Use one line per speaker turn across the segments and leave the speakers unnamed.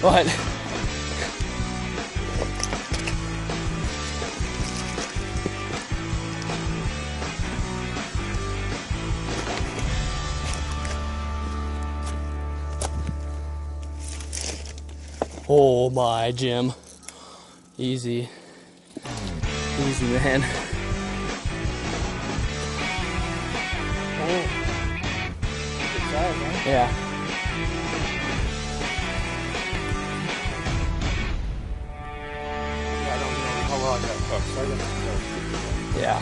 What? Oh my, Jim. Easy. Easy, man.
Oh. Good size, huh?
Yeah.
Yeah, I don't know how well I got cooked, so I got
Yeah.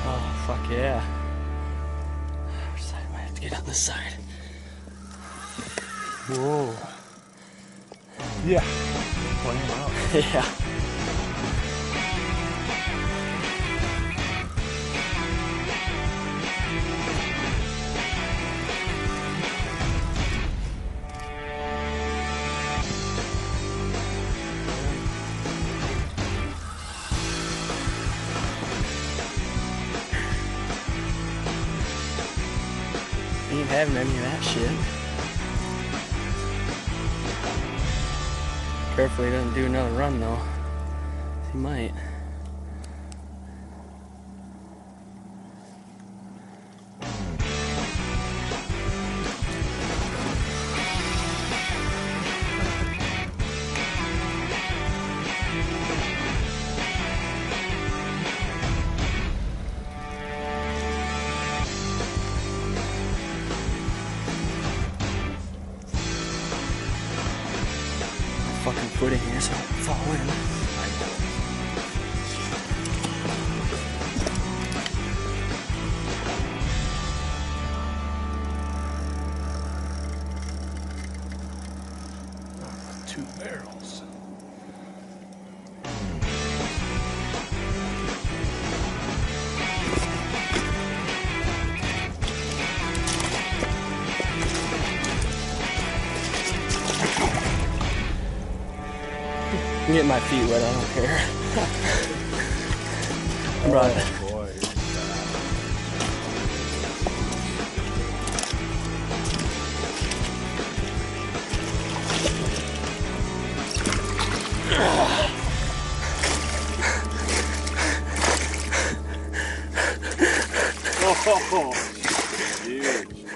Oh, fuck yeah. I might have to get on this side.
Whoa. Yeah. Playing him out.
Yeah. He ain't having any of that shit. Careful he doesn't do another run though. He might. Fucking footing here so I don't fall in.
Two barrels.
I'm getting my feet wet, I don't care. I brought it.
Oh boy. Oh, huge.